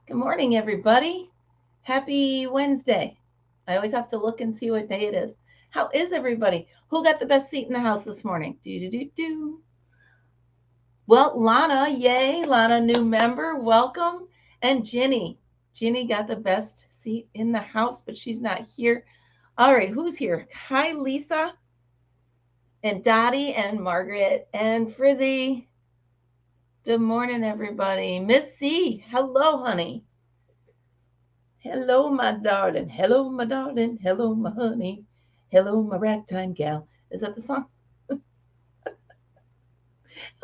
Good morning, everybody. Happy Wednesday. I always have to look and see what day it is. How is everybody? Who got the best seat in the house this morning? Do. Well, Lana, yay. Lana, new member, welcome. And Ginny. Ginny got the best seat in the house, but she's not here. All right, who's here? Hi, Lisa. And Dottie and Margaret and Frizzy. Good morning, everybody. Miss C, hello, honey. Hello, my darling. Hello, my darling. Hello, my honey. Hello, my ragtime gal. Is that the song?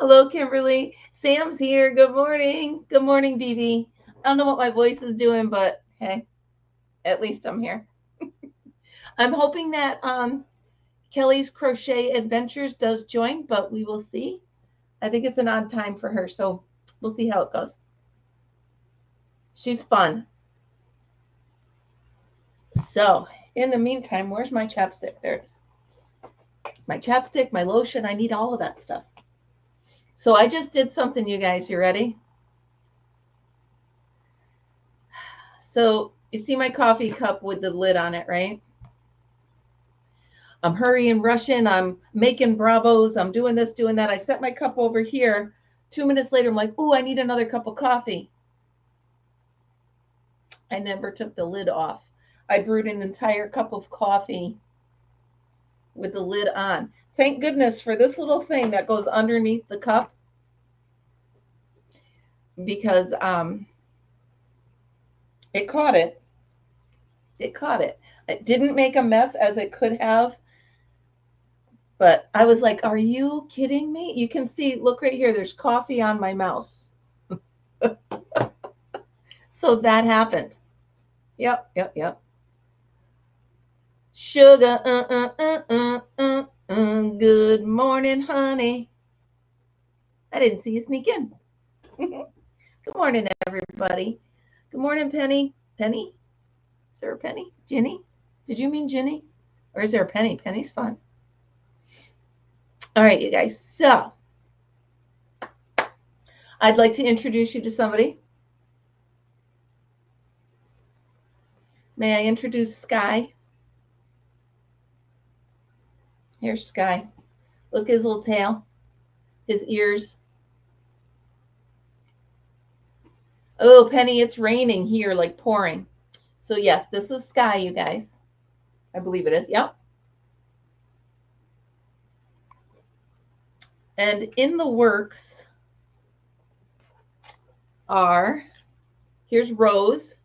Hello, Kimberly. Sam's here. Good morning. Good morning, BB. I don't know what my voice is doing, but hey, at least I'm here. I'm hoping that Kelly's Crochet Adventures does join, but we will see. I think it's an odd time for her, so we'll see how it goes. She's fun. So, in the meantime, where's my chapstick? There it is. My chapstick, my lotion, I need all of that stuff. So I just did something, you guys. You ready? So you see my coffee cup with the lid on it, right? I'm hurrying, rushing. I'm making bravos. I'm doing this, doing that. I set my cup over here. 2 minutes later, I'm like, oh, I need another cup of coffee. I never took the lid off. I brewed an entire cup of coffee with the lid on. Thank goodness for this little thing that goes underneath the cup, because it caught it. It caught it. It didn't make a mess as it could have, but I was like, are you kidding me? You can see, look right here, there's coffee on my mouse. So that happened. Yep. Sugar, good morning, honey. I didn't see you sneak in. Good morning, everybody. Good morning, Penny. Penny? Is there a Penny? Ginny? Did you mean Ginny? Or is there a Penny? Penny's fun. All right, you guys. So, I'd like to introduce you to somebody. May I introduce Sky? Here's Sky. Look at his little tail, his ears. Oh, Penny, it's raining here, like pouring. So, yes, this is Sky, you guys. I believe it is. Yep. And in the works are, here's Rose.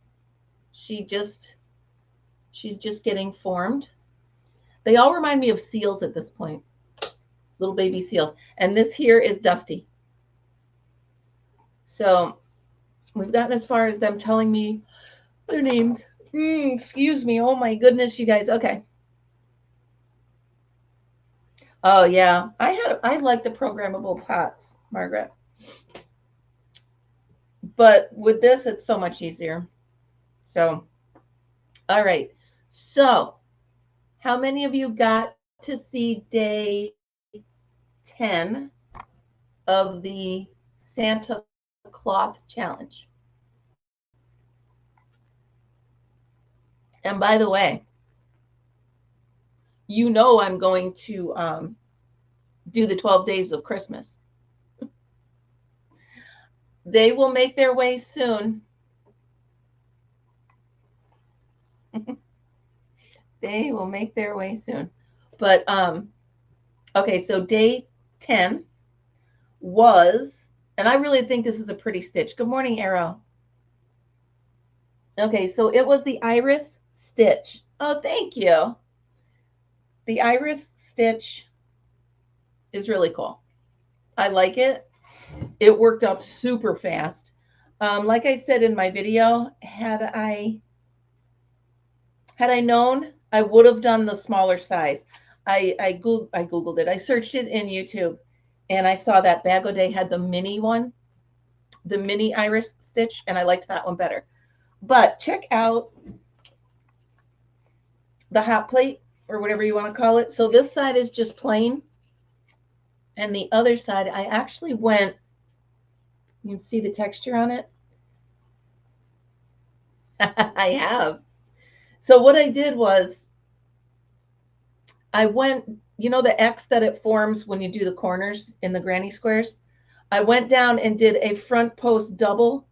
She's just getting formed. They all remind me of seals at this point, little baby seals. And this here is Dusty. So we've gotten as far as them telling me their names. Excuse me. Oh my goodness, you guys. Okay. Oh yeah, I like the programmable pots, Margaret. But with this, it's so much easier. So, all right. So, how many of you got to see day 10 of the Santa Cloth Challenge? And by the way, you know I'm going to do the 12 days of Christmas. They will make their way soon. They will make their way soon. But okay, so day 10 was, and I really think this is a pretty stitch. Good morning, Arrow. Okay, so it was the iris stitch. Oh, thank you. The iris stitch is really cool. I like it. It worked up super fast. Like I said in my video, had I known, I would have done the smaller size. I Googled it. I searched it in YouTube, and I saw that Bag O' Day had the mini one, the mini iris stitch, and I liked that one better. But check out the hot plate, or whatever you want to call it. So this side is just plain, and the other side, I actually went, you can see the texture on it. I have. So what I did was I went, you know, the X that it forms when you do the corners in the granny squares. I went down and did a front post double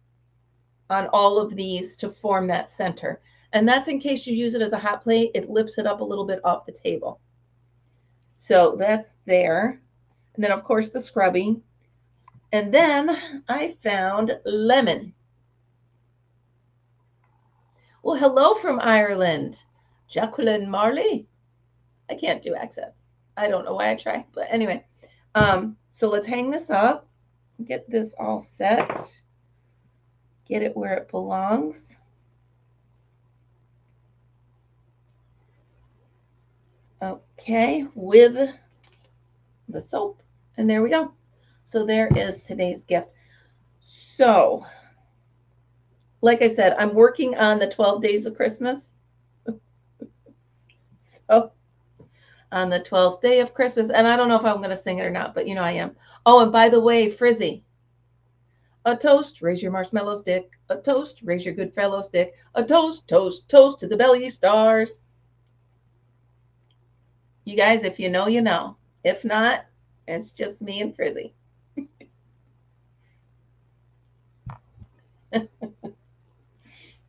on all of these to form that center. And that's in case you use it as a hot plate. It lifts it up a little bit off the table. So that's there. And then, of course, the scrubby. And then I found lemon. Well, hello from Ireland, Jacqueline Marley. I can't do accents. I don't know why I try, but anyway. So let's hang this up, get this all set, get it where it belongs. Okay, with the soap, and there we go. So there is today's gift. So, like I said, I'm working on the 12 days of Christmas. So, on the 12th day of Christmas, and I don't know if I'm going to sing it or not, but you know I am. Oh, and by the way, Frizzy, a toast, raise your marshmallow stick. A toast, raise your good fellow stick. A toast, toast, toast to the belly stars. You guys, if you know, you know. If not, it's just me and Frizzy.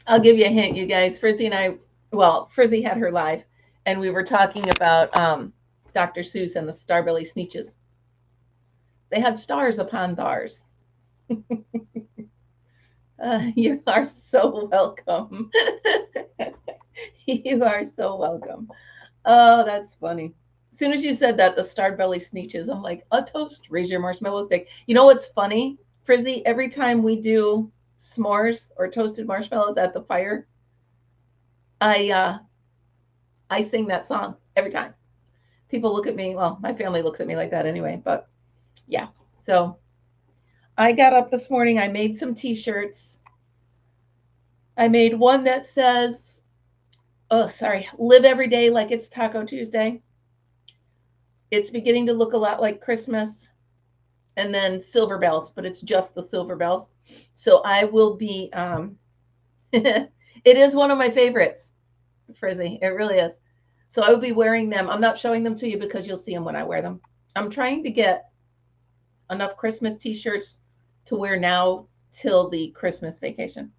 I'll give you a hint, you guys. Frizzy and I, well, Frizzy had her live, and we were talking about Dr. Seuss and the Starbelly Sneetches. They had stars upon thars. You are so welcome. You are so welcome. Oh, that's funny. As soon as you said that, the Starbelly Sneetches, I'm like, a toast, raise your marshmallow stick. You know what's funny, Frizzy? Every time we do s'mores or toasted marshmallows at the fire, I sing that song every time. People look at me, well, my family looks at me like that anyway, but yeah. So I got up this morning, I made some t-shirts. I made one that says, oh, sorry, live every day like it's Taco Tuesday. It's beginning to look a lot like Christmas. And then silver bells, but it's just the silver bells. So I will be, it is one of my favorites, Frizzy. It really is. So I will be wearing them. I'm not showing them to you because you'll see them when I wear them. I'm trying to get enough Christmas t-shirts to wear now till the Christmas vacation.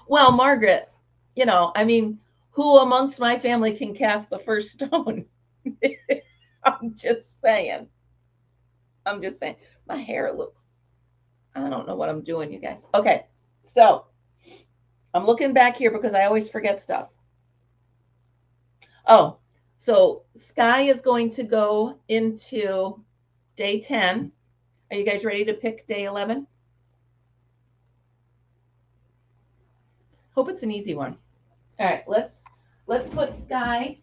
Well, Margaret, you know, I mean, who amongst my family can cast the first stone? I'm just saying. I'm just saying. My hair looks, I don't know what I'm doing, you guys. Okay, so I'm looking back here because I always forget stuff. Oh, so Sky is going to go into day 10. Are you guys ready to pick day 11? Hope it's an easy one. All right, let's put Sky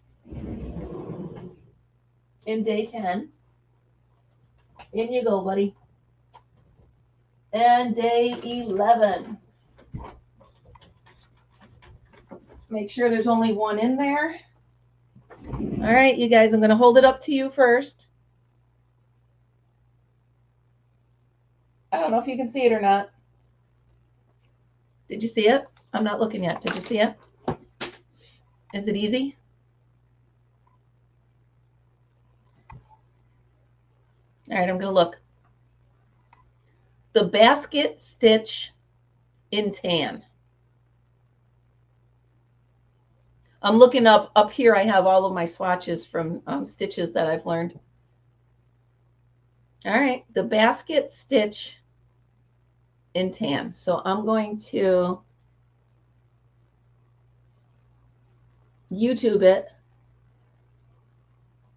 in day 10. In you go, buddy. And day 11. Make sure there's only one in there. All right, you guys, I'm going to hold it up to you first. I don't know if you can see it or not. Did you see it? I'm not looking yet. Did you see it? Is it easy? All right, I'm going to look. The basket stitch in tan. I'm looking up here. I have all of my swatches from stitches that I've learned. All right, the basket stitch in tan. So I'm going to YouTube it.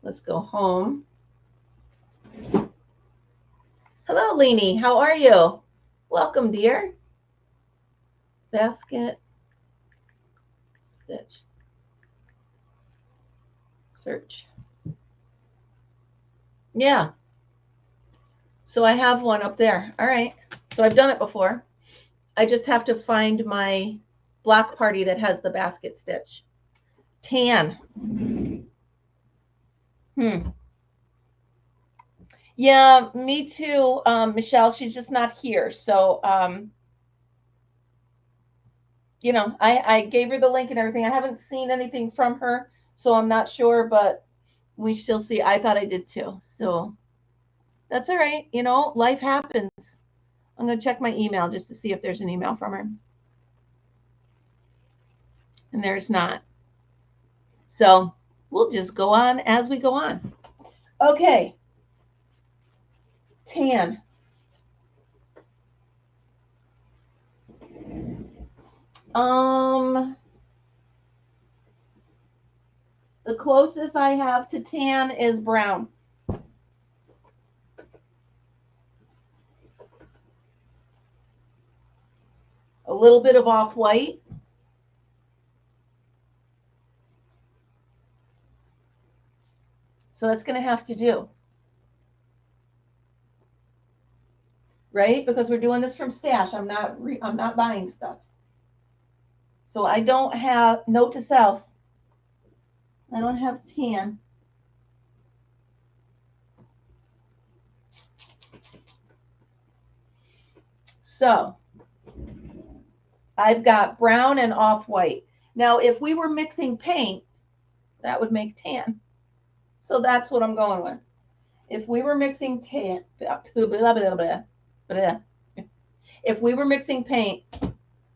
Let's go home. Hello, Leanie. How are you? Welcome, dear. Basket stitch. Search. Yeah. So I have one up there. All right. So I've done it before. I just have to find my block party that has the basket stitch. Tan. Yeah, me too, Michelle. She's just not here. So, you know, I gave her the link and everything. I haven't seen anything from her, so I'm not sure, but we shall see. I thought I did too. So that's all right. You know, life happens. I'm going to check my email just to see if there's an email from her. And there's not. So we'll just go on as we go on. Okay. Tan. The closest I have to tan is brown. A little bit of off-white. So that's going to have to do. Right? Because we're doing this from stash. I'm not buying stuff. So I don't have, note to self, I don't have tan. So I've got brown and off-white. Now, if we were mixing paint, that would make tan. So that's what I'm going with. If we were mixing tan, if we were mixing paint,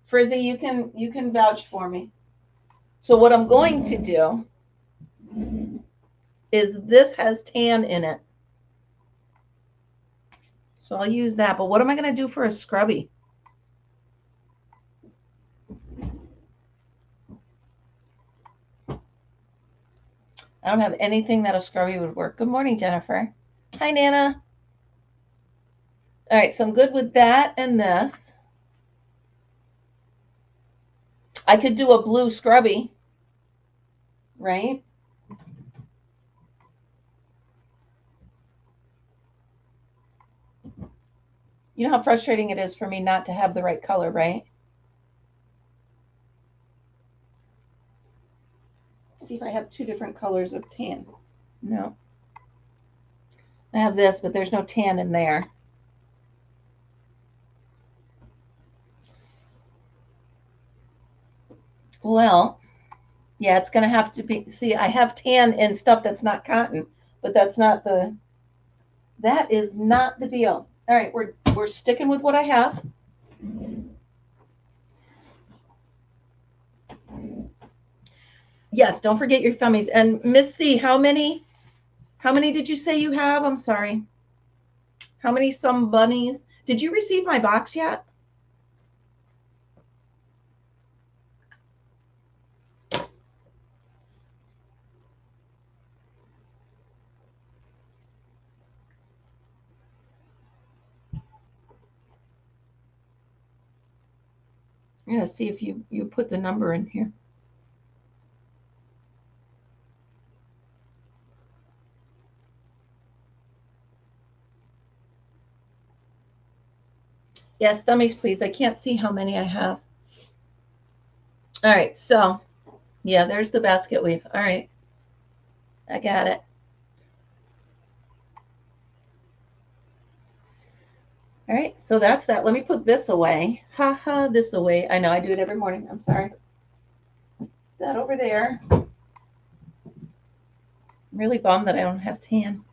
Frizzy, you can vouch for me. So what I'm going to do is this has tan in it. So I'll use that. But what am I going to do for a scrubby? I don't have anything that a scrubby would work. Good morning, Jennifer. Hi, Nana. All right, so I'm good with that and this. I could do a blue scrubby, right? You know how frustrating it is for me not to have the right color, right? Let's see if I have two different colors of tan. No. I have this, but there's no tan in there. Well, yeah, it's going to have to be, see, I have tan in stuff that's not cotton, but that's not the, that is not the deal. All right, we're sticking with what I have. Yes, don't forget your thummies. And Miss C, how many did you say you have? I'm sorry. How many some bunnies? Did you receive my box yet? Yeah, see if you put the number in here. Yes, thummies, please. I can't see how many I have. All right, so yeah, there's the basket weave. All right, I got it. All right, so that's that. Let me put this away. Ha ha, this away. I know I do it every morning. I'm sorry. That over there. I'm really bummed that I don't have tan.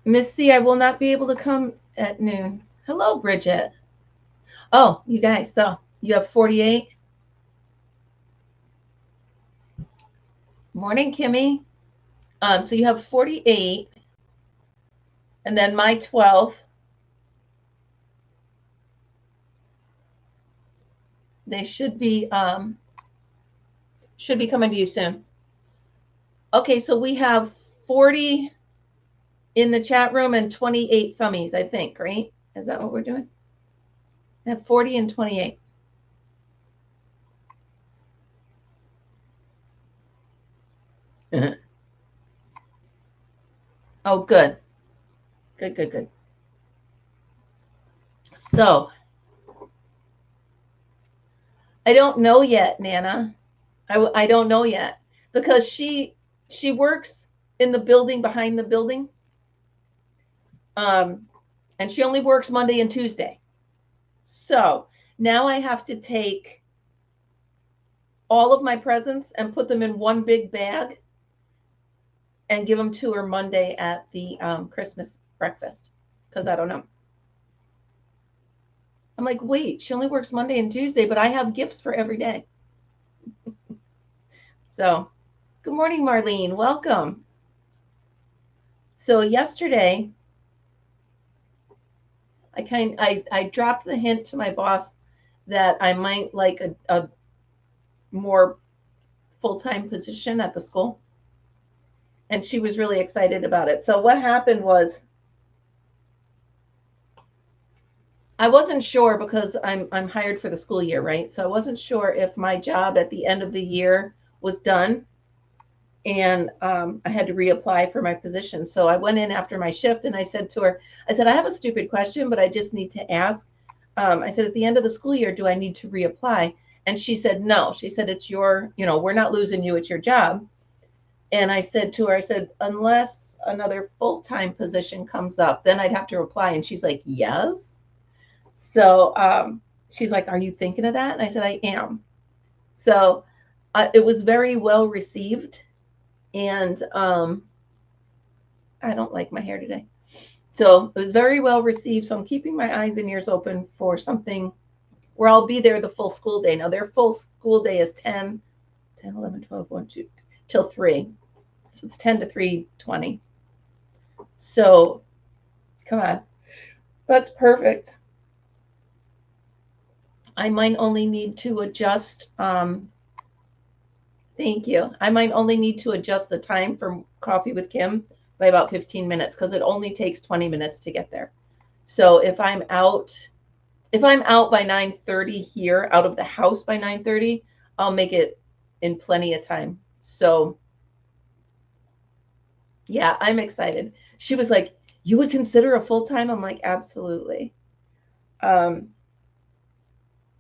Miss C, I will not be able to come at noon. Hello, Bridget. Oh, you guys, so you have 48. Morning, Kimmy. So you have 48, and then my 12. They should be coming to you soon. Okay, so we have 40 in the chat room and 28 thummies, I think, right? Is that what we're doing? I have 40 and 28. Oh, good. Good. So I don't know yet, Nana. I don't know yet because she She works in the building behind the building. And she only works Monday and Tuesday. So now I have to take all of my presents and put them in one big bag and give them to her Monday at the Christmas breakfast, because I don't know. I'm like, wait, she only works Monday and Tuesday, but I have gifts for every day. So, good morning, Marlene. Welcome. So yesterday, I dropped the hint to my boss that I might like a more full-time position at the school. And she was really excited about it. So what happened was, I wasn't sure, because I'm hired for the school year, right? So I wasn't sure if my job at the end of the year was done, and I had to reapply for my position. So I went in after my shift and I said to her, I said, I have a stupid question, but I just need to ask. I said, at the end of the school year, do I need to reapply? And she said, no. She said, it's your, we're not losing you, it's your job. And I said to her, I said, unless another full-time position comes up, then I'd have to apply. And she's like, yes. So she's like, are you thinking of that? And I said, I am. So it was very well received. And I don't like my hair today. So it was very well received. So I'm keeping my eyes and ears open for something where I'll be there the full school day. Now, their full school day is 10, 11, 12, 1, 2, till 3. So it's 10 to 3:20. So come on. That's perfect. I might only need to adjust. Thank you. I might only need to adjust the time for Coffee with Kim by about 15 minutes, because it only takes 20 minutes to get there. So if I'm out by 9:30 here, out of the house by 9:30, I'll make it in plenty of time. So yeah, I'm excited. She was like, you would consider a full-time? I'm like, absolutely. And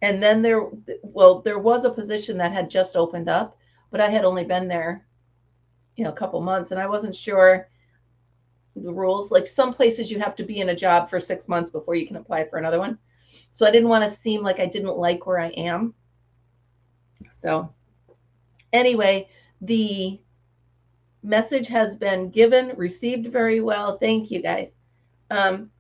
then there was a position that had just opened up, but I had only been there, a couple months, and I wasn't sure the rules. Like, some places you have to be in a job for 6 months before you can apply for another one. So I didn't want to seem like I didn't like where I am. So anyway, the message has been given, received very well. Thank you, guys. And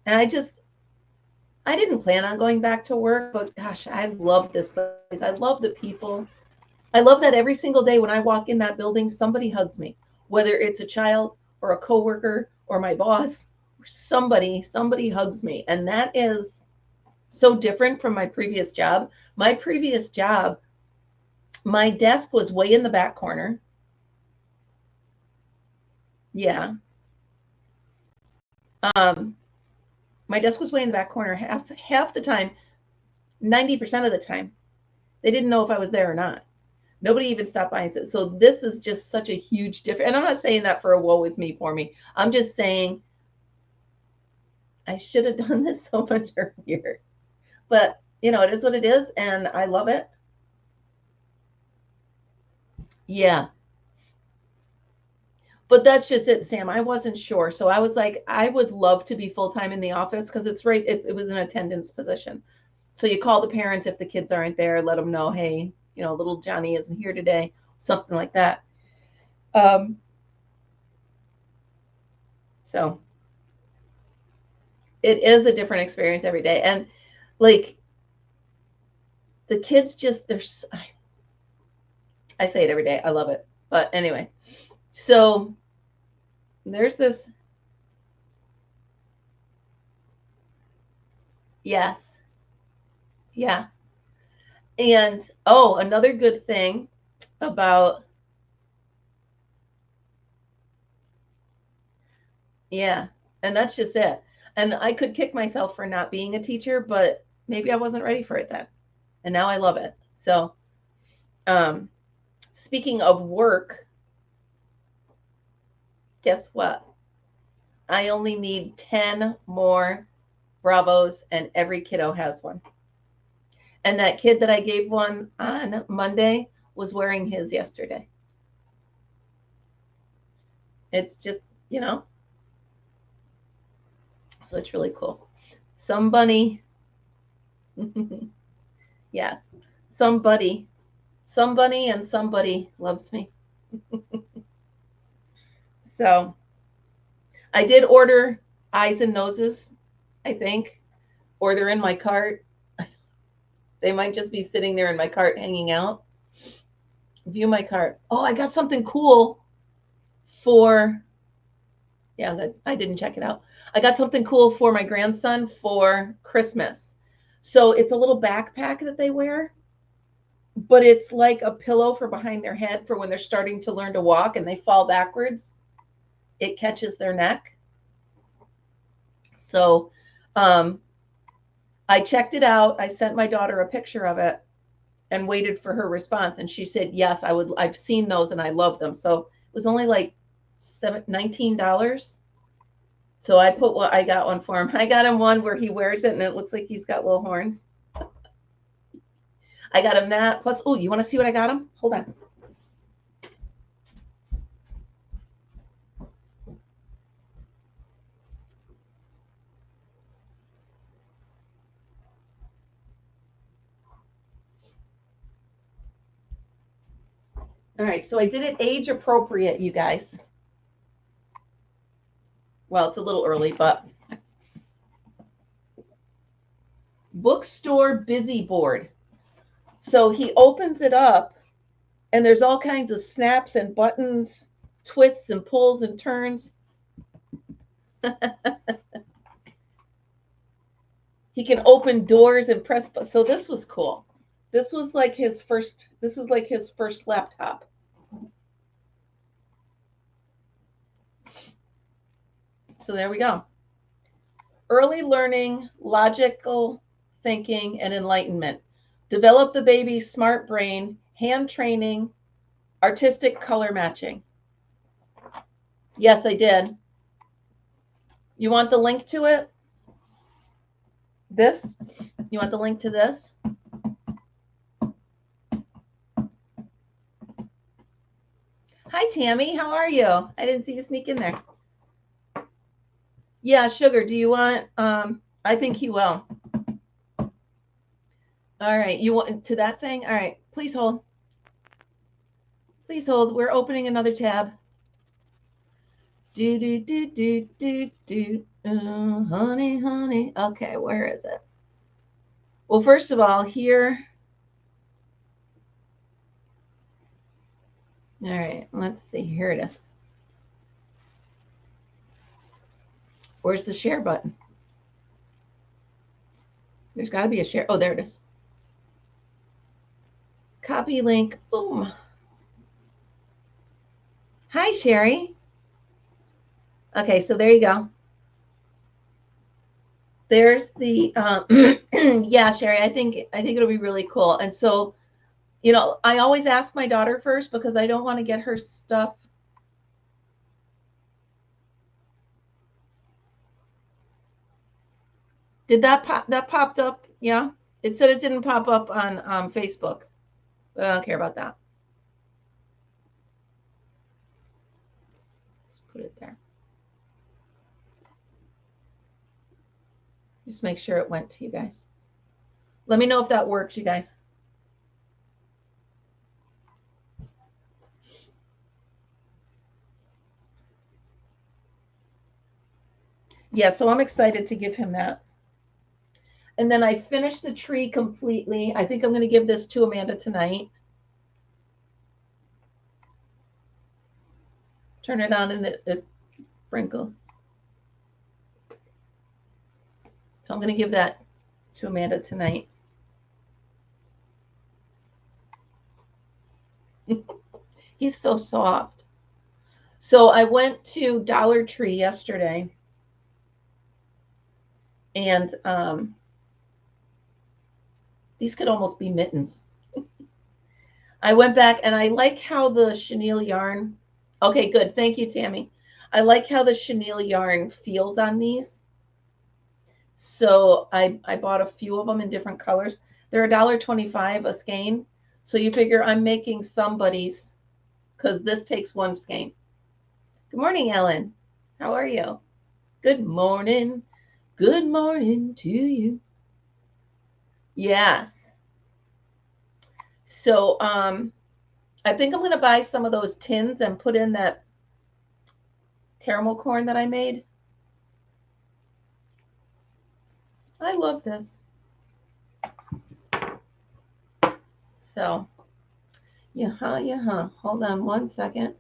I didn't plan on going back to work, but gosh, I love this place. I love the people. I love that every single day when I walk in that building, somebody hugs me, whether it's a child or a coworker or my boss, or somebody hugs me. And that is so different from my previous job. My previous job, my desk was way in the back corner. Yeah. My desk was way in the back corner half the time, 90% of the time. They didn't know if I was there or not. Nobody even stopped by and said, so this is just such a huge difference. And I'm not saying that for a woe is me for me. I'm just saying I should have done this so much earlier. But, it is what it is, and I love it. Yeah. But that's just it, Sam. I wasn't sure. So I was like, I would love to be full-time in the office, because it's right. It was an attendance position. So you call the parents if the kids aren't there, let them know, hey, little Johnny isn't here today, something like that. So it is a different experience every day. And like, the kids just, I say it every day. I love it. But anyway, so there's this. Yes. Yeah. And another good thing about, yeah, and that's just it. And I could kick myself for not being a teacher, but maybe I wasn't ready for it then. And now I love it. So, speaking of work, guess what? I only need 10 more Bravos, and every kiddo has one. And that kid that I gave one on Monday was wearing his yesterday. It's just, you know, so it's really cool. Somebody, yes, somebody and somebody loves me. So I did order eyes and noses, I think, or they're in my cart. They might just be sitting there in my cart hanging out. View my cart. Oh, I got something cool for, yeah, I didn't check it out. I got something cool for my grandson for Christmas. So it's a little backpack that they wear, but it's like a pillow for behind their head for when they're starting to learn to walk and they fall backwards. It catches their neck. So I checked it out. I sent my daughter a picture of it and waited for her response. And she said, yes, I would. I've seen those and I love them. So it was only like $19. So I put what I got one for him. I got him one where he wears it and it looks like he's got little horns. I got him that. Plus, oh, you want to see what I got him? Hold on. All right, so I did it age appropriate, you guys. Well, it's a little early, but bookstore busy board. So he opens it up and there's all kinds of snaps and buttons, twists and pulls and turns. He can open doors and press. So this was cool. This was like his first laptop. So there we go. Early learning, logical thinking, and enlightenment. Develop the baby's smart brain, hand training, artistic color matching. Yes, I did. You want the link to it? This? You want the link to this? Hi, Tammy. How are you? I didn't see you sneak in there. Yeah, Sugar, do you want, I think he will. All right, you want to that thing? All right, please hold. Please hold. We're opening another tab. Honey, honey. Okay, where is it? Well, first of all, here. All right, let's see. Here it is. Where's the share button? There's got to be a share. Oh, there it is. Copy link. Boom. Hi, Sherry. Okay, so there you go. There's the yeah, Sherry. I think it'll be really cool. And so, you know, I always ask my daughter first because I don't want to get her stuff. Did that pop? That popped up? Yeah. It said it didn't pop up on Facebook, but I don't care about that. Let's put it there. Just make sure it went to you guys. Let me know if that works, you guys. Yeah, so I'm excited to give him that. And then I finished the tree completely. I think I'm going to give this to Amanda tonight. Turn it on and it sprinkled. So I'm going to give that to Amanda tonight. He's so soft. So I went to Dollar Tree yesterday and these could almost be mittens. I went back and I like how the chenille yarn. Okay, good. Thank you, Tammy. I like how the chenille yarn feels on these. So I bought a few of them in different colors. They're $1.25 a skein. So you figure I'm making somebody's, because this takes one skein. Good morning, Ellen. How are you? Good morning. Good morning to you. Yes. So, I think I'm going to buy some of those tins and put in that caramel corn that I made. I love this. So, yeah. Hold on one second.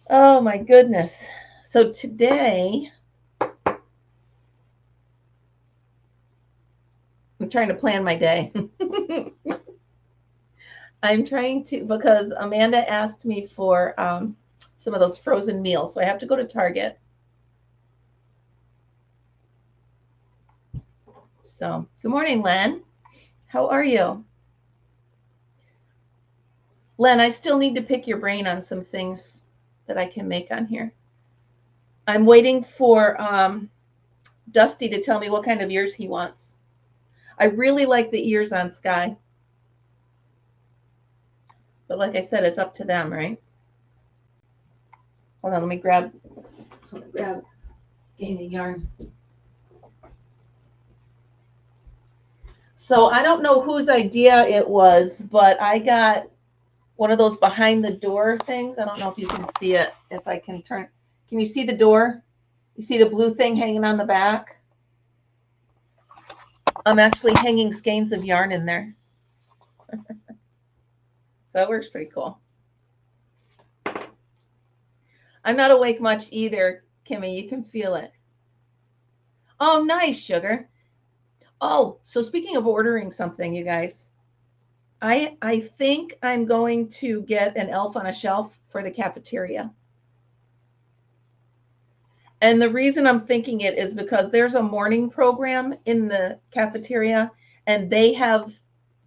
Oh my goodness. So today, I'm trying to plan my day. I'm trying to, because Amanda asked me for some of those frozen meals. So I have to go to Target. So, good morning, Len. How are you? Len, I still need to pick your brain on some things that I can make on here. I'm waiting for Dusty to tell me what kind of ears he wants. I really like the ears on Sky. But like I said, it's up to them, right? Hold on, let me grab a skein of yarn. So I don't know whose idea it was, but I got one of those behind the door things. I don't know if you can see it, if I can turn. Can you see the door? You see the blue thing hanging on the back? I'm actually hanging skeins of yarn in there. So it works pretty cool. I'm not awake much either, Kimmy. You can feel it. Oh, nice, sugar. Oh, so speaking of ordering something, you guys, I think I'm going to get an elf on a shelf for the cafeteria. And the reason I'm thinking it is because there's a morning program in the cafeteria and they have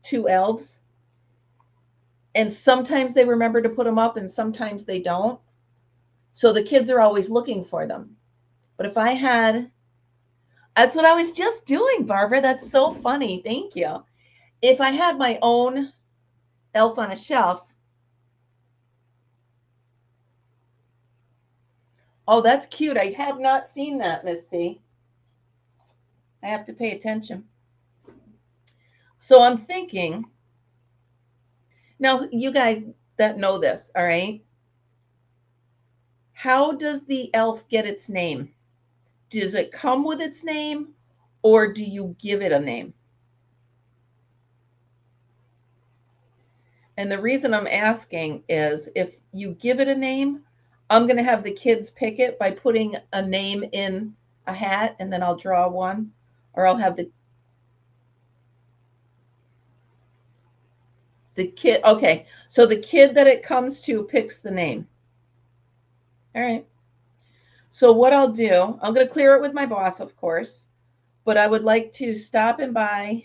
2 elves. And sometimes they remember to put them up and sometimes they don't. So the kids are always looking for them. But if I had, that's what I was just doing, Barbara. That's so funny. Thank you. If I had my own elf on a shelf. Oh, that's cute. I have not seen that, Miss C. I have to pay attention. So I'm thinking, now you guys that know this, all right? How does the elf get its name? Does it come with its name or do you give it a name? And the reason I'm asking is if you give it a name, I'm going to have the kids pick it by putting a name in a hat and then I'll draw one, or I'll have the kid. Okay, so the kid that it comes to picks the name. All right. So what I'll do, I'm going to clear it with my boss, of course, but I would like to stop and buy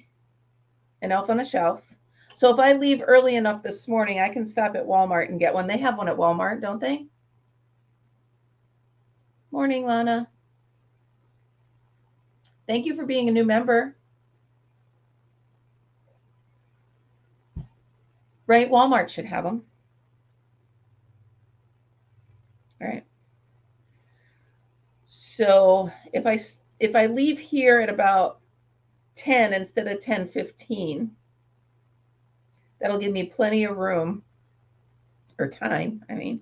an elf on a shelf. So if I leave early enough this morning, I can stop at Walmart and get one. They have one at Walmart, don't they? Morning, Lana. Thank you for being a new member. Right? Walmart should have them. All right. So if I leave here at about 10 instead of 10:15, that'll give me plenty of room, or time, I mean,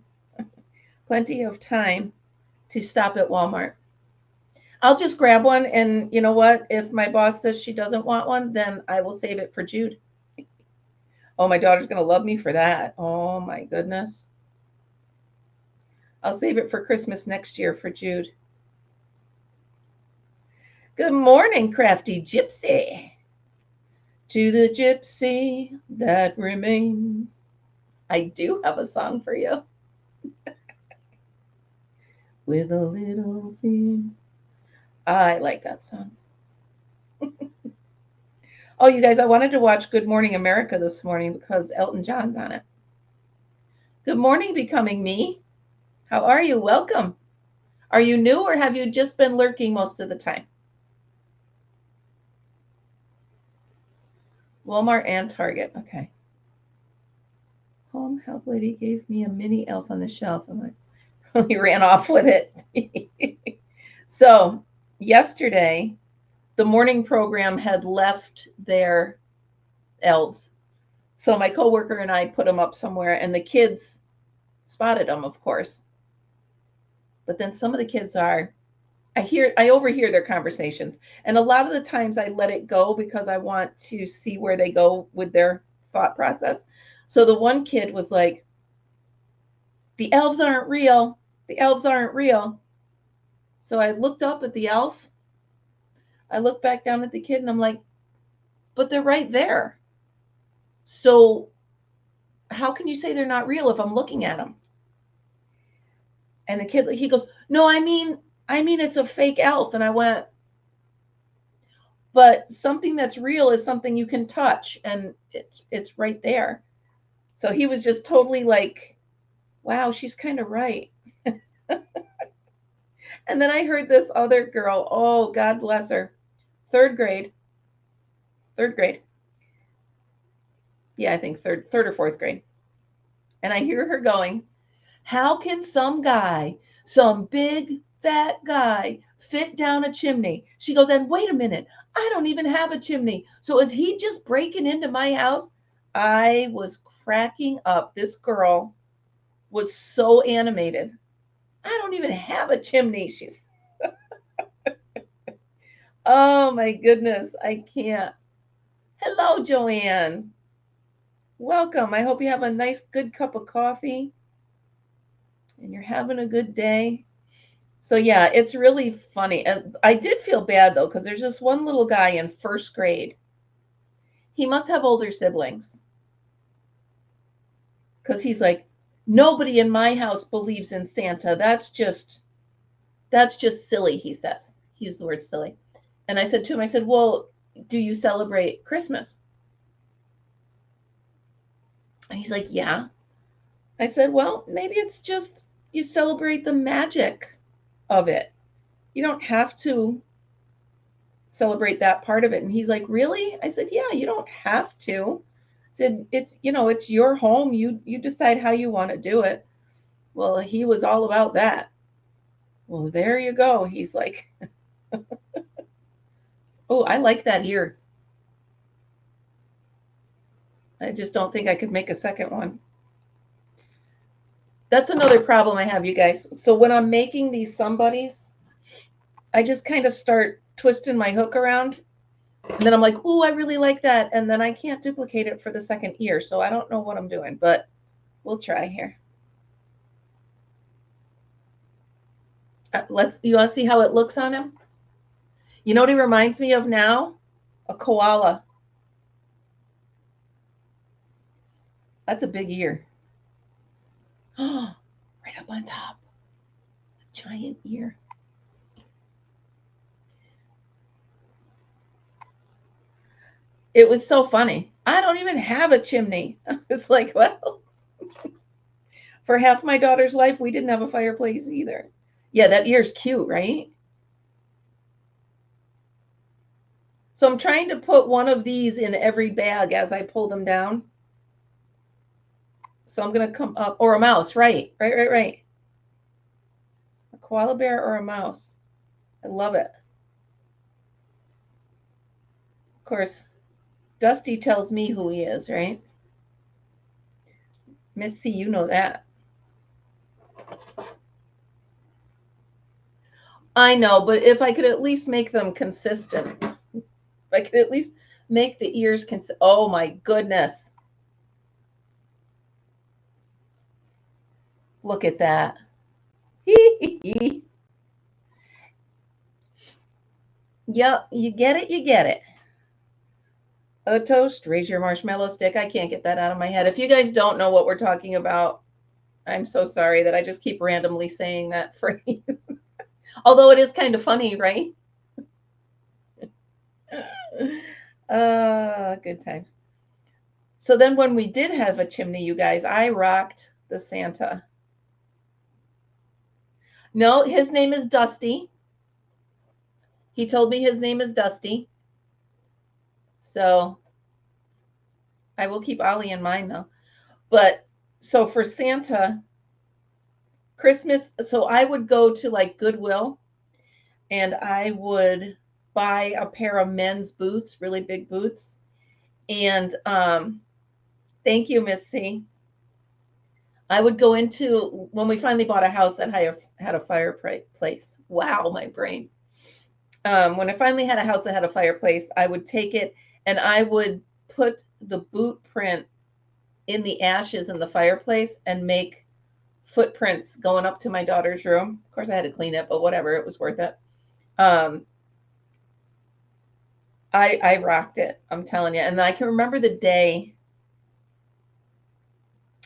plenty of time to stop at Walmart. I'll just grab one, and you know what? If my boss says she doesn't want one, then I will save it for Jude. Oh, my daughter's going to love me for that. Oh, my goodness. I'll save it for Christmas next year for Jude. Good morning, crafty gypsy. To the gypsy that remains. I do have a song for you. With a little fear. I like that song. Oh, you guys, I wanted to watch Good Morning America this morning because Elton John's on it. Good morning, Becoming Me. How are you? Welcome. Are you new or have you just been lurking most of the time? Walmart and Target. Okay. Home help lady gave me a mini elf on the shelf. I'm like, he ran off with it. So yesterday, the morning program had left their elves. So my coworker and I put them up somewhere, and the kids spotted them, of course. But then some of the kids I overhear their conversations. And a lot of the times I let it go because I want to see where they go with their thought process. So the one kid was like, the elves aren't real. The elves aren't real. So I looked up at the elf. I looked back down at the kid and I'm like, but they're right there. So how can you say they're not real if I'm looking at them? And the kid, he goes, no, I mean, it's a fake elf. And I went, but something that's real is something you can touch, and it's right there. So he was just totally like, wow, she's kind of right. And then I heard this other girl, oh, God bless her, third grade. Yeah, I think third or fourth grade. And I hear her going, how can some big fat guy fit down a chimney? She goes, and wait a minute, I don't even have a chimney. So is he just breaking into my house? I was cracking up. This girl was so animated. I don't even have a chimney. She's, oh my goodness, I can't. Hello, Joanne. Welcome. I hope you have a nice, good cup of coffee and you're having a good day. So yeah, it's really funny. And I did feel bad though, because there's this one little guy in first grade. He must have older siblings. Because he's like, nobody in my house believes in Santa. That's just silly, he says. He used the word silly. And I said to him, I said, well, do you celebrate Christmas? And he's like, yeah. I said, well, maybe it's just you celebrate the magic of it. You don't have to celebrate that part of it. And he's like, really? I said, yeah, you don't have to. I said, it's your home. You decide how you want to do it. Well, he was all about that. Well, there you go. He's like, oh, I like that ear. I just don't think I could make a second one. That's another problem I have, you guys. So when I'm making these somebodies, I just kind of start twisting my hook around. And then I'm like, oh, I really like that. And then I can't duplicate it for the second ear. So I don't know what I'm doing, but we'll try here. You want to see how it looks on him? You know what he reminds me of now? A koala. That's a big ear. Oh, right up on top. A giant ear. It was so funny. I don't even have a chimney. It's like, well, for half my daughter's life, we didn't have a fireplace either. Yeah, that ear's cute, right? So I'm trying to put one of these in every bag as I pull them down. So I'm going to come up, or a mouse, right. A koala bear or a mouse. I love it. Of course, Dusty tells me who he is, right? Missy, you know that. I know, but if I could at least make them consistent, if I could at least make the ears consistent. Oh my goodness. Look at that. Yep, you get it. A toast, raise your marshmallow stick. I can't get that out of my head. If you guys don't know what we're talking about, I'm so sorry that I just keep randomly saying that phrase. Although it is kind of funny, right? Good times. So then when we did have a chimney, you guys, I rocked the Santa. No, his name is Dusty. He told me his name is Dusty. So I will keep Ollie in mind, though. But So for Santa, Christmas, so I would go to like Goodwill and I would buy a pair of men's boots, really big boots. And thank you, Miss C. I would go into, when we finally bought a house that had a fireplace. Wow, my brain. When I finally had a house that had a fireplace, I would take it and I would put the boot print in the ashes in the fireplace and make footprints going up to my daughter's room. Of course, I had to clean it, but whatever, it was worth it. I rocked it, I'm telling you. And I can remember the day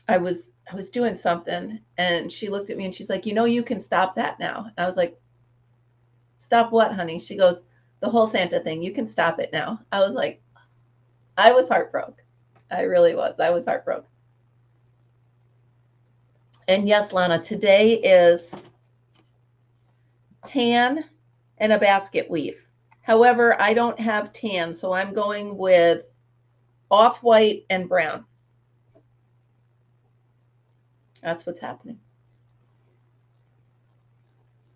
I was doing something and she looked at me and she's like, you can stop that now. And I was like, stop what, honey? She goes, the whole Santa thing, you can stop it now. I was like, I was heartbroken. I really was. I was heartbroken. And yes, Lana, today is tan and a basket weave. However, I don't have tan, so I'm going with off-white and brown. That's what's happening.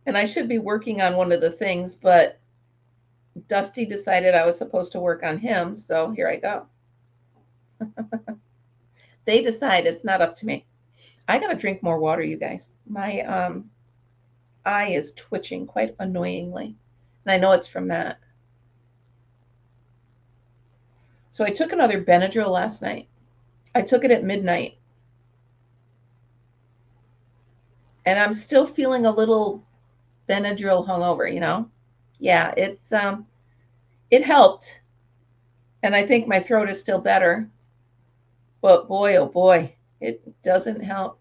And I should be working on one of the things, but Dusty decided I was supposed to work on him, so here I go. They decide, it's not up to me. I got to drink more water, you guys. My eye is twitching quite annoyingly, and I know it's from that. So I took another Benadryl last night. I took it at midnight. And I'm still feeling a little Benadryl hungover, Yeah, it helped. And I think my throat is still better. But boy, oh boy, it doesn't help.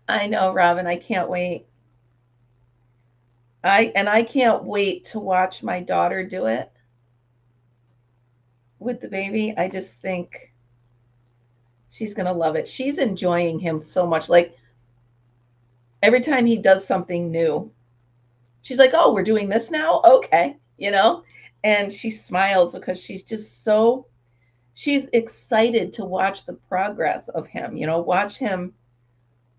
I know, Robin, I can't wait. I can't wait to watch my daughter do it with the baby. I just think she's going to love it. She's enjoying him so much. Like every time he does something new, she's like, oh, we're doing this now? Okay, And she smiles because she's just she's excited to watch the progress of him, watch him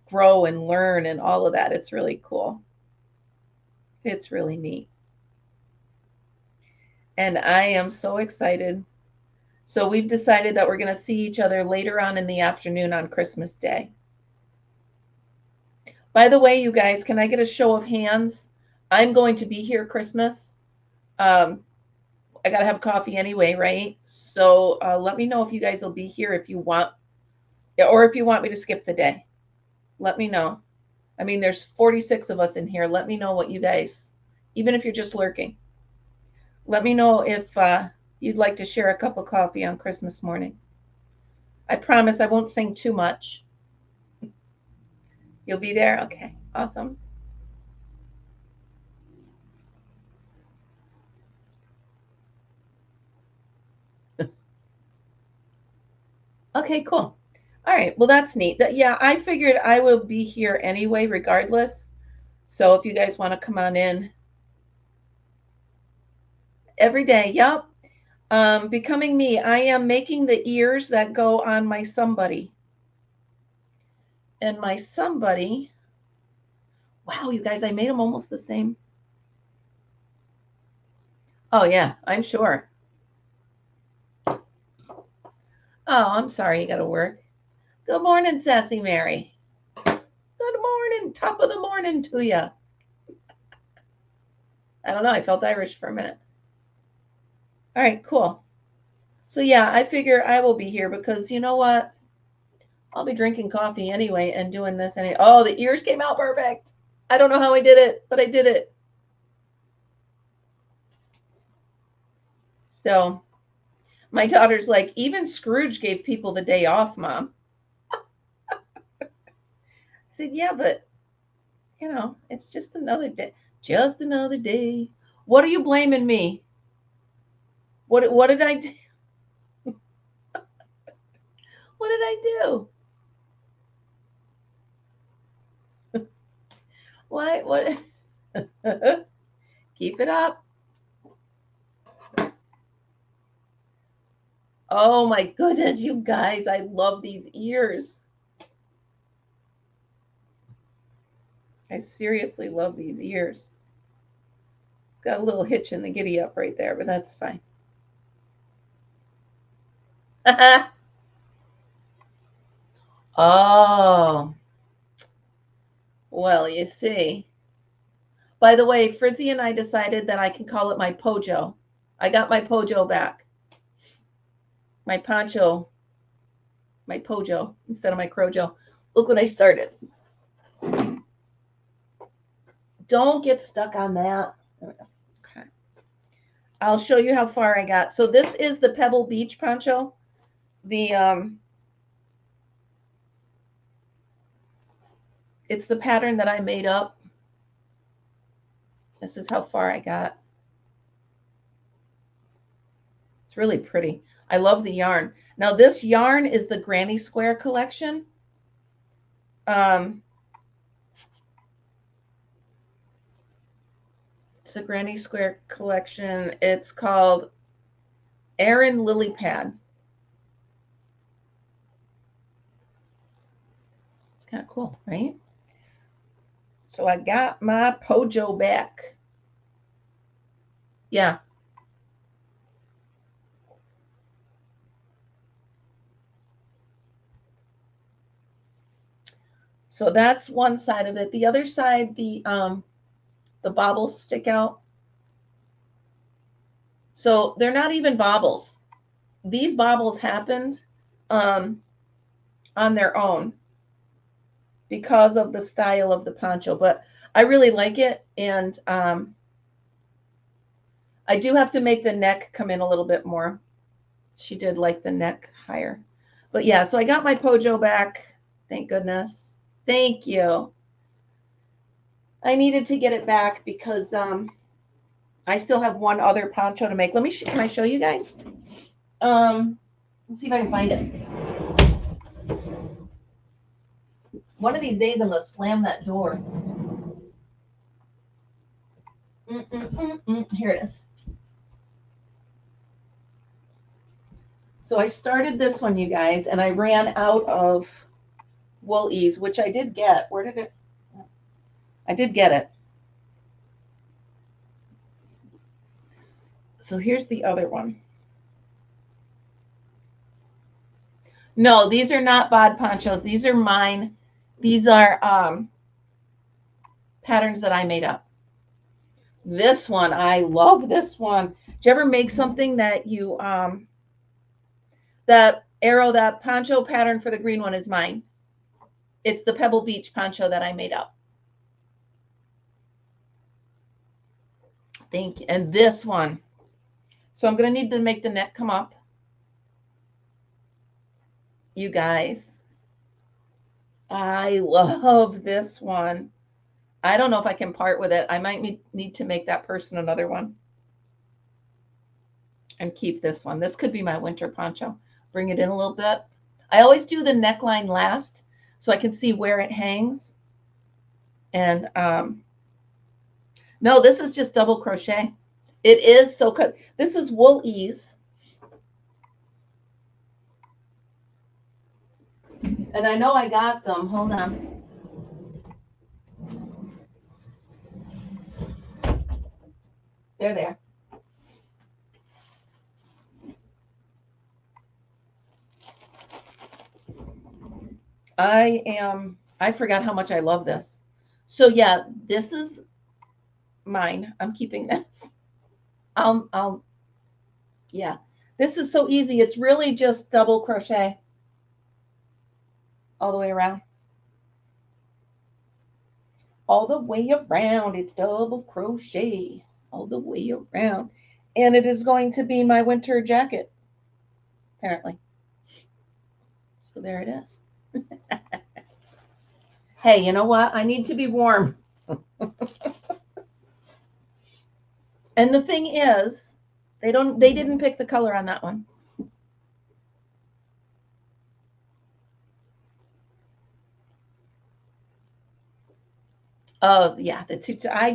grow and learn and all of that. It's really cool. It's really neat. And I am so excited. So we've decided that we're going to see each other later on in the afternoon on Christmas Day. By the way, you guys, can I get a show of hands? I'm going to be here Christmas. I got to have coffee anyway, right? So let me know if you guys will be here if you want, or if you want me to skip the day. Let me know. I mean, there's 46 of us in here. Let me know what you guys, even if you're just lurking. Let me know if you'd like to share a cup of coffee on Christmas morning. I promise I won't sing too much. You'll be there? Okay, awesome. Okay, cool. All right, well, that's neat. Yeah, I figured I will be here anyway, regardless. So if you guys want to come on in every day, yep. Becoming me, I am making the ears that go on my somebody. And my somebody, wow, you guys, I made them almost the same. Oh, yeah, I'm sure. Oh, I'm sorry you got to work. Good morning, Sassy Mary. Good morning. Top of the morning to you. I don't know. I felt Irish for a minute. All right, cool. So, yeah, I figure I will be here because you know what? I'll be drinking coffee anyway and doing this anyway. Oh, the ears came out perfect. I don't know how I did it, but I did it. So my daughter's like, even Scrooge gave people the day off, Mom. I said, yeah, but, it's just another day. Just another day. What are you blaming me? What did I do? What did I do? What? Keep it up. Oh my goodness, you guys, I love these ears. I seriously love these ears. It's got a little hitch in the giddy up right there, but that's fine. Oh, well, you see. By the way, Frizzy and I decided that I can call it my pojo. I got my pojo back. My poncho. My pojo instead of my crojo. Look what I started. Don't get stuck on that. Okay. I'll show you how far I got. So this is the Pebble Beach poncho. It's the pattern that I made up. This is how far I got. It's really pretty. I love the yarn. Now this yarn is the Granny Square collection. It's a Granny Square collection. It's called Aran Lily Pad. It's kind of cool, right? So I got my pojo back. Yeah. So that's one side of it. The other side, the bobbles stick out. So they're not even bobbles. These bobbles happened on their own because of the style of the poncho, but I really like it. And I do have to make the neck come in a little bit more. She did like the neck higher. But yeah, so I got my pojo back. Thank goodness. Thank you. I needed to get it back because I still have one other poncho to make. Can I show you guys? Let's see if I can find it. One of these days I'm going to slam that door. Here it is. So I started this one, you guys, and I ran out of wool ease, which I did get. Where did it? I did get it. So here's the other one. No, these are not bod ponchos. These are mine. These are patterns that I made up. This one, I love this one. Did you ever make something that you, that arrow, that poncho pattern for the green one is mine. It's the Pebble Beach poncho that I made up. Thank you. And this one. So I'm going to need to make the neck come up. You guys, I love this one. I don't know if I can part with it. I might need to make that person another one and keep this one. This could be my winter poncho. Bring it in a little bit. I always do the neckline last so I can see where it hangs. And no, this is just double crochet. It is so good. This is wool ease. And I know I got them. Hold on. They're there. I forgot how much I love this. So yeah, this is mine. I'm keeping this. Yeah, this is so easy. It's really just double crochet all the way around. All the way around. It's double crochet all the way around. And it is going to be my winter jacket, apparently. So there it is. Hey, you know what? I need to be warm. And the thing is, they didn't pick the color on that one. Oh yeah, the tutu. I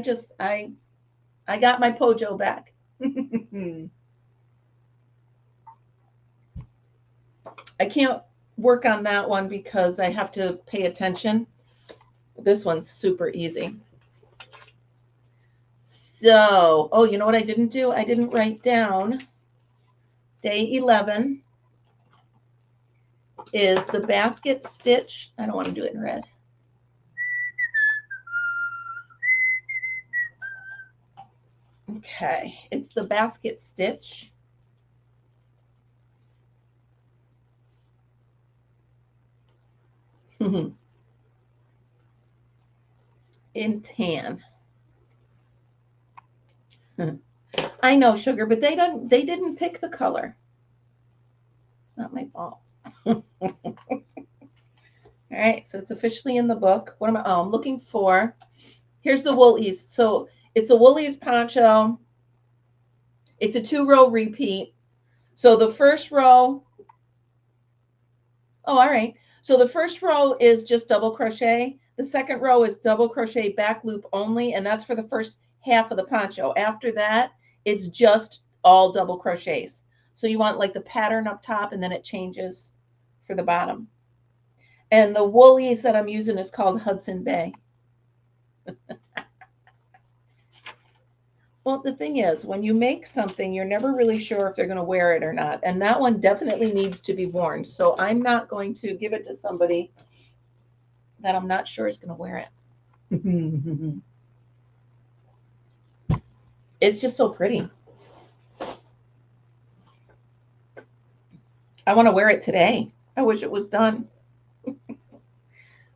got my pojo back. I can't work on that one because I have to pay attention. This one's super easy. So, oh, you know what I didn't do? I didn't write down day 11 is the basket stitch. I don't want to do it in red. Okay, it's the basket stitch. In tan. I know, sugar, but they didn't pick the color. It's not my fault. All right, so it's officially in the book. What am I? Oh, I'm looking for. Here's the woolies. So it's a woolies poncho. It's a 2-row repeat. So the first row. Oh, all right. So the first row is just double crochet. The second row is double crochet back loop only, and that's for the first half of the poncho. After that, it's just all double crochets. So you want like the pattern up top, and then it changes for the bottom. And the woolies that I'm using is called Hudson Bay. Well, the thing is, when you make something, you're never really sure if they're going to wear it or not. And that one definitely needs to be worn. So I'm not going to give it to somebody that I'm not sure is going to wear it. It's just so pretty. I want to wear it today. I wish it was done.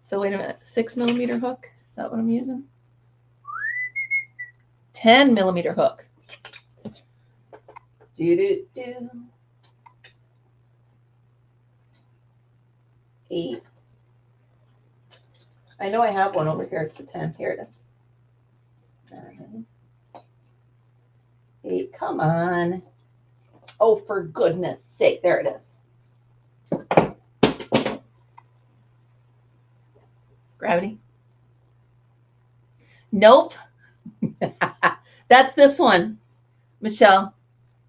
So wait a minute, 6mm hook. Is that what I'm using? 10mm hook. Do. 8. I know I have one over here. It's a 10. Here it is. 9, 8. Come on. Oh, for goodness sake. There it is. Gravity. Nope. That's this one, Michelle.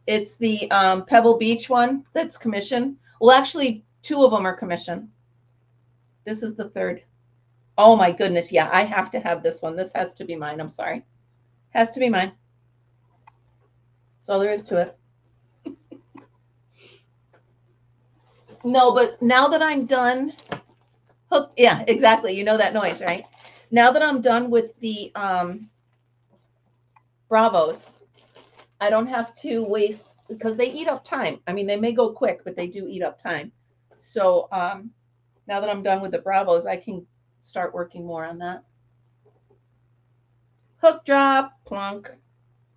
It's the Pebble Beach one that's commission. Well, actually, 2 of them are commission. This is the 3rd. Oh my goodness. Yeah, I have to have this one. This has to be mine. I'm sorry. Has to be mine. That's all there is to it. No, but now that I'm done, hook, yeah, exactly. You know that noise, right? Now that I'm done with the Bravos, I don't have to waste, because they eat up time. I mean, they may go quick, but they do eat up time. So now that I'm done with the Bravos, I can start working more on that. Hook drop, plunk.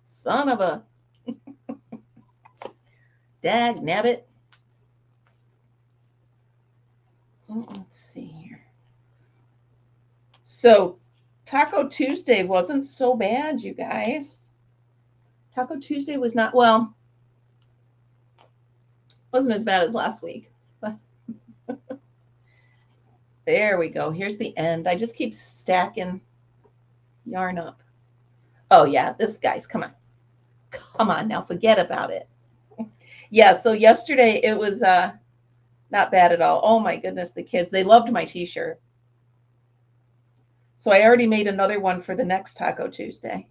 Son of a dag nabbit. Let's see here. So Taco Tuesday wasn't so bad, you guys. Taco Tuesday was not, well, wasn't as bad as last week. But there we go. Here's the end. I just keep stacking yarn up. Oh, yeah, this guy's, come on. Come on now, forget about it. Yeah, so yesterday it was not bad at all. Oh, my goodness, the kids, they loved my t-shirt. So I already made another one for the next Taco Tuesday.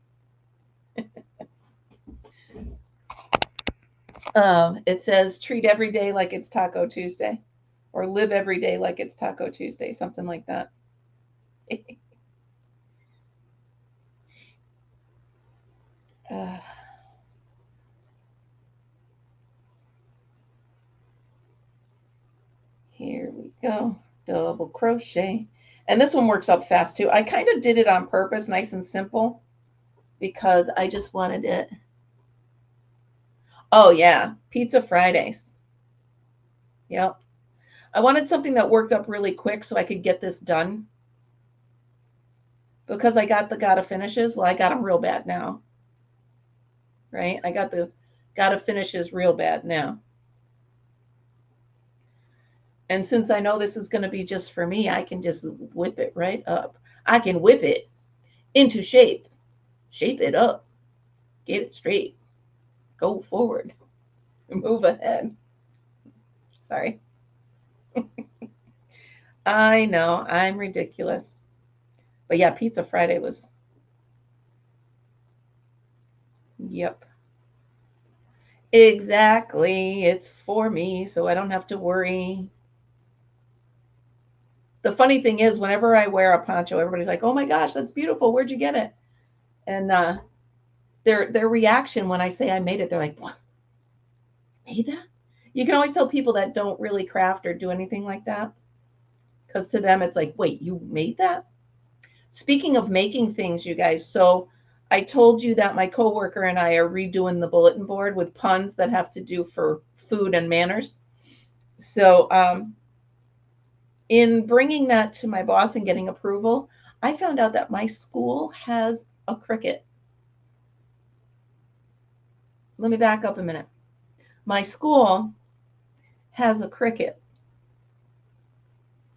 It says treat every day like it's Taco Tuesday, or live every day like it's Taco Tuesday, something like that. Here we go. Double crochet. And this one works up fast too. I kind of did it on purpose, nice and simple, because I just wanted it. Oh, yeah. Pizza Fridays. Yep. I wanted something that worked up really quick so I could get this done. Because I got the gotta finishes. Well, I got them real bad now. Right? I got the gotta finishes real bad now. And since I know this is going to be just for me, I can just whip it right up. I can whip it into shape. Shape it up. Get it straight. Go forward. Move ahead. Sorry. I know, I'm ridiculous. But yeah, Pizza Friday was, yep. Exactly. It's for me, so I don't have to worry. The funny thing is, whenever I wear a poncho, everybody's like, "Oh my gosh, that's beautiful. Where'd you get it?" And their reaction when I say I made it, they're like, "What? Made that?" You can always tell people that don't really craft or do anything like that, because to them it's like, "Wait, you made that?" Speaking of making things, you guys, so I told you that my coworker and I are redoing the bulletin board with puns that have to do for food and manners. So in bringing that to my boss and getting approval, I found out that my school has a Cricut. Let me back up a minute. My school has a Cricut,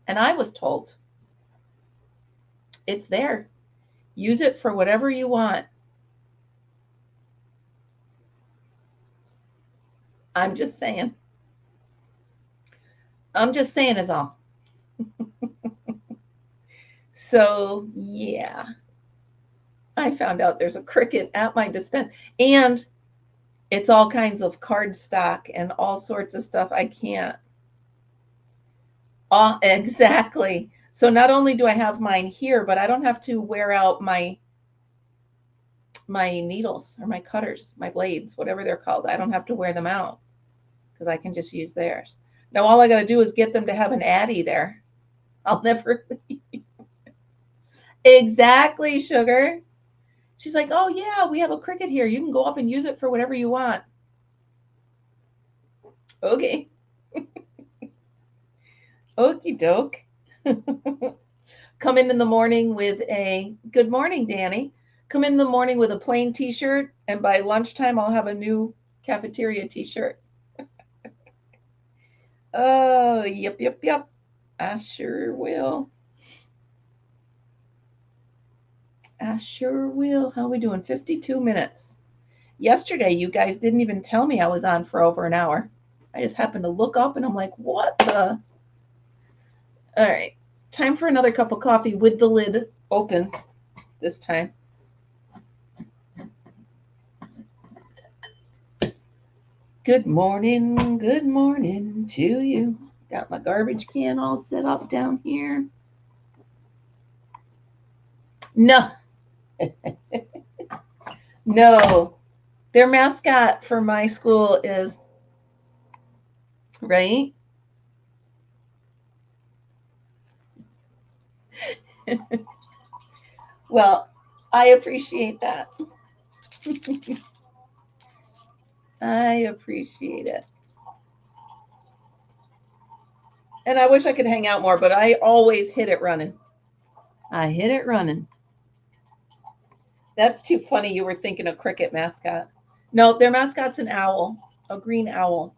and I was told it's there. Use it for whatever you want. I'm just saying. I'm just saying is all. So, yeah, I found out there's a Cricut at my dispense, and it's all kinds of cardstock and all sorts of stuff I can't. Oh, exactly. So not only do I have mine here, but I don't have to wear out my needles or my cutters, my blades, whatever they're called. I don't have to wear them out because I can just use theirs. Now all I got to do is get them to have an Addy there. I'll never leave. Exactly, sugar. She's like, "Oh yeah, we have a Cricut here. You can go up and use it for whatever you want." Okay. Okie doke. Come in the morning with a good morning, Danny. Come in the morning with a plain t-shirt, and by lunchtime I'll have a new cafeteria t-shirt. Oh, yep. I sure will. I sure will. How are we doing? 52 minutes. Yesterday, you guys didn't even tell me I was on for over an hour. I just happened to look up and I'm like, what the? All right. Time for another cup of coffee with the lid open this time. Good morning to you. Got my garbage can all set up down here. No, no. Their mascot for my school is, right? Well, I appreciate that. I appreciate it. And I wish I could hang out more, but I always hit it running. I hit it running. That's too funny. You were thinking a Cricut mascot. No, their mascot's an owl, a green owl,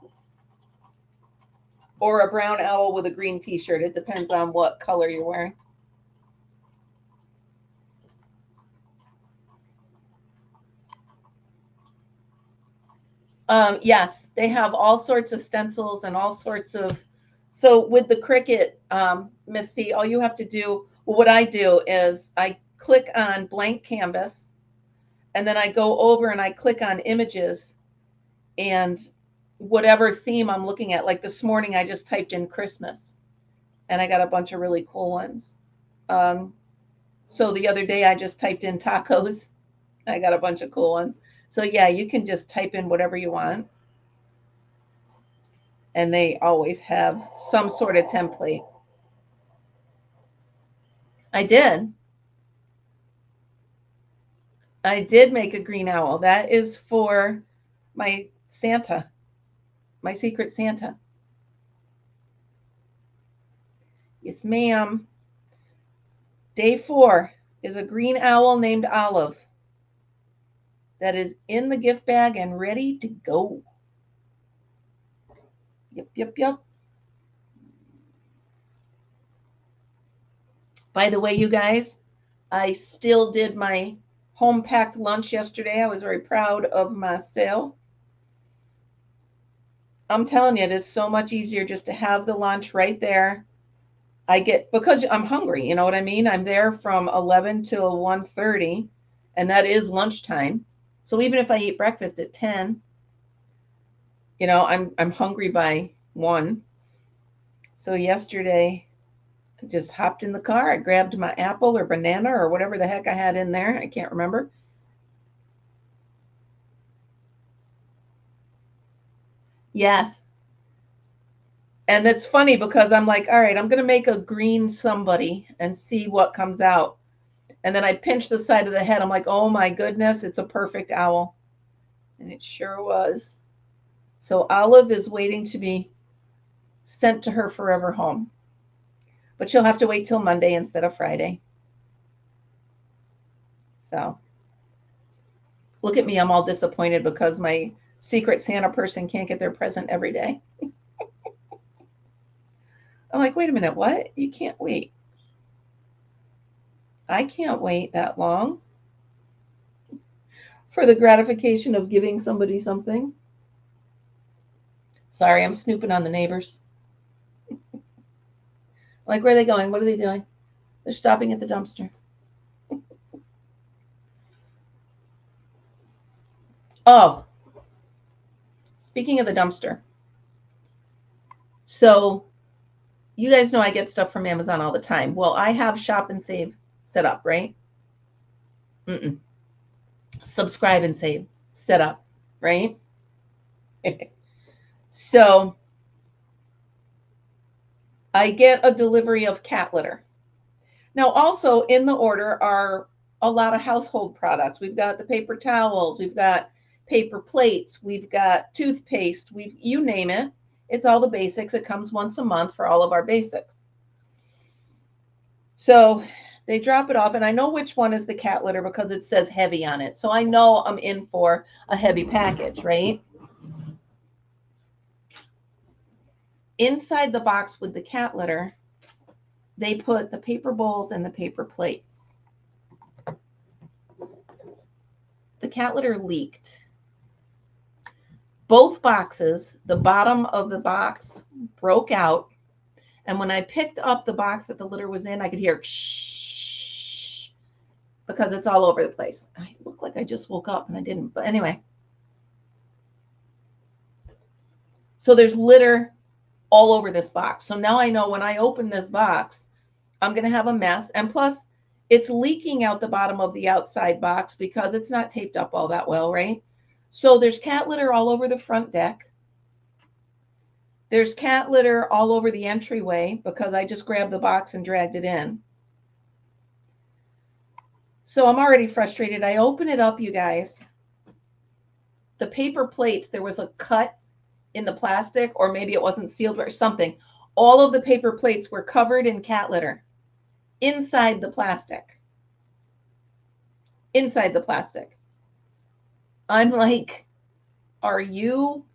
or a brown owl with a green t-shirt. It depends on what color you're wearing. Yes, they have all sorts of stencils and all sorts of. So with the Cricut, Miss C, all you have to do, well, what I do is I click on blank canvas, and then I go over and I click on images, and whatever theme I'm looking at. Like this morning, I just typed in Christmas, and I got a bunch of really cool ones. So the other day, I just typed in tacos. I got a bunch of cool ones. So yeah, you can just type in whatever you want. And they always have some sort of template. I did. I did make a green owl. That is for my Santa, my secret Santa. Yes, ma'am. Day 4 is a green owl named Olive that is in the gift bag and ready to go. Yep. By the way, you guys, I still did my home packed lunch yesterday. I was very proud of myself. I'm telling you, it is so much easier just to have the lunch right there. Because I'm hungry, you know what I mean? I'm there from 11 till 1:30, and that is lunchtime. So even if I eat breakfast at 10, you know, I'm hungry by 1. So yesterday, I just hopped in the car. I grabbed my apple or banana or whatever the heck I had in there. I can't remember. Yes. And it's funny because I'm like, all right, I'm going to make a green somebody and see what comes out. And then I pinch the side of the head. I'm like, oh my goodness, it's a perfect owl. And it sure was. So Olive is waiting to be sent to her forever home. But she'll have to wait till Monday instead of Friday. So look at me. I'm all disappointed because my Secret Santa person can't get their present every day. I'm like, wait a minute, what? You can't wait. I can't wait that long for the gratification of giving somebody something. Sorry, I'm snooping on the neighbors. Like, where are they going? What are they doing? They're stopping at the dumpster. Oh, speaking of the dumpster. So you guys know I get stuff from Amazon all the time. Well, I have Shop and Save set up, right? Subscribe and Save set up, right? So I get a delivery of cat litter. Now, also in the order are a lot of household products. We've got the paper towels, we've got paper plates, we've got toothpaste, you name it. It's all the basics. It comes once a month for all of our basics. So they drop it off, and I know which one is the cat litter because it says heavy on it. So I know I'm in for a heavy package, right? Inside the box with the cat litter, they put the paper bowls and the paper plates. The cat litter leaked. Both boxes, the bottom of the box broke out. And when I picked up the box that the litter was in, I could hear shh because it's all over the place. I look like I just woke up and I didn't. But anyway. So there's litter all over this box. So now I know when I open this box, I'm going to have a mess. And plus, it's leaking out the bottom of the outside box because it's not taped up all that well, right? So there's cat litter all over the front deck. There's cat litter all over the entryway because I just grabbed the box and dragged it in. So I'm already frustrated. I open it up, you guys. The paper plates, there was a cut in the plastic, or maybe it wasn't sealed or something. All of the paper plates were covered in cat litter inside the plastic. Inside the plastic. I'm like, are you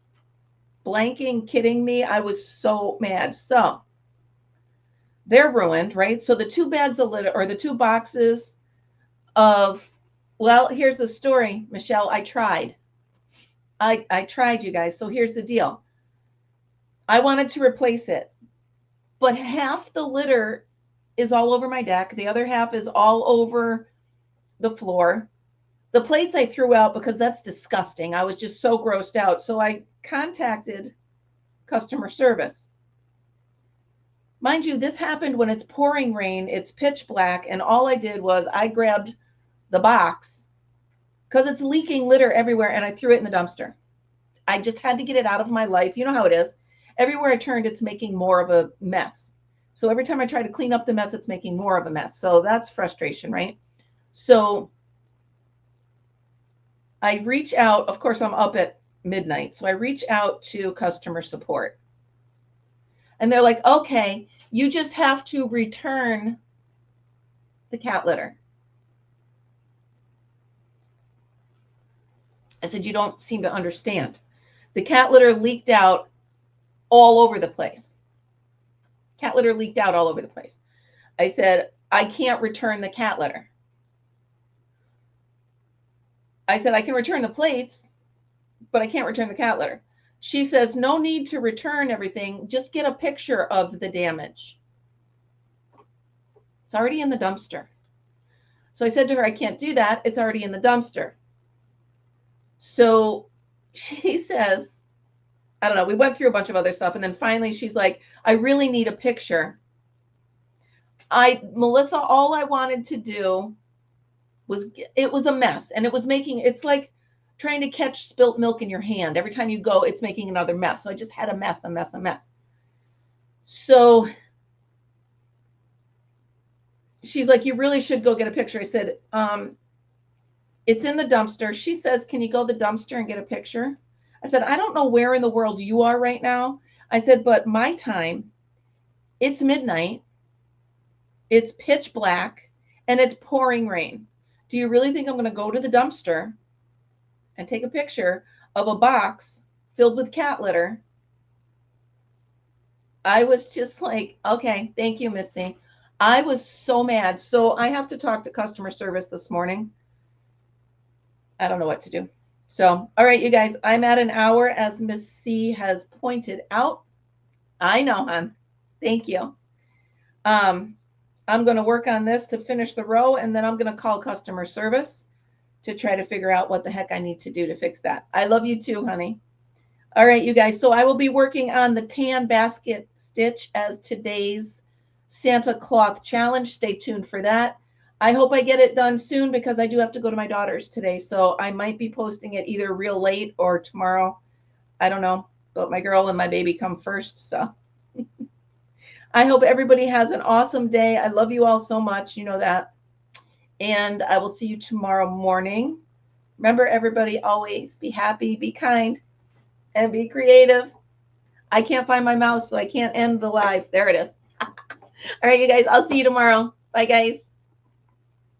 blanking kidding me? I was so mad. So they're ruined, right? So the 2 bags of litter, or the 2 boxes of, well, here's the story, Michelle. I tried. I tried, you guys. So here's the deal. I wanted to replace it, but half the litter is all over my deck. The other half is all over the floor. The plates I threw out because that's disgusting. I was just so grossed out. So I contacted customer service. Mind you, this happened when it's pouring rain, it's pitch black, and all I did was I grabbed the box because it's leaking litter everywhere, and I threw it in the dumpster. I just had to get it out of my life. You know how it is. Everywhere I turned, it's making more of a mess. So every time I try to clean up the mess, it's making more of a mess. So that's frustration, right? So I reach out. Of course, I'm up at midnight. So I reach out to customer support. And they're like, okay, you just have to return the cat litter. I said, you don't seem to understand. The cat litter leaked out all over the place. Cat litter leaked out all over the place. I said, I can't return the cat litter. I said, I can return the plates, but I can't return the cat litter. She says, no need to return everything. Just get a picture of the damage. It's already in the dumpster. So I said to her, I can't do that. It's already in the dumpster. So she says, I don't know. We went through a bunch of other stuff. And then finally she's like, I really need a picture. Melissa, all I wanted to do was, it was a mess. And it was making, it's like trying to catch spilt milk in your hand. Every time you go, it's making another mess. So I just had a mess. So she's like, you really should go get a picture. I said, it's in the dumpster. She says, can you go to the dumpster and get a picture? I said, I don't know where in the world you are right now. I said, but my time, it's midnight, it's pitch black, and it's pouring rain. Do you really think I'm going to go to the dumpster and take a picture of a box filled with cat litter? I was just like, okay, thank you, Missy. I was so mad. So I have to talk to customer service this morning. I don't know what to do. So, all right, you guys, I'm at an hour, as Miss C has pointed out. I know, hon. Thank you. I'm going to work on this to finish the row, and then I'm going to call customer service to try to figure out what the heck I need to do to fix that. I love you too, honey. All right, you guys. So I will be working on the tan basket stitch as today's Santa cloth challenge. Stay tuned for that. I hope I get it done soon because I do have to go to my daughter's today. So I might be posting it either real late or tomorrow. I don't know, but my girl and my baby come first. So I hope everybody has an awesome day. I love you all so much. You know that. And I will see you tomorrow morning. Remember, everybody, always be happy, be kind, and be creative. I can't find my mouse, so I can't end the live. There it is. All right, you guys, I'll see you tomorrow. Bye, guys.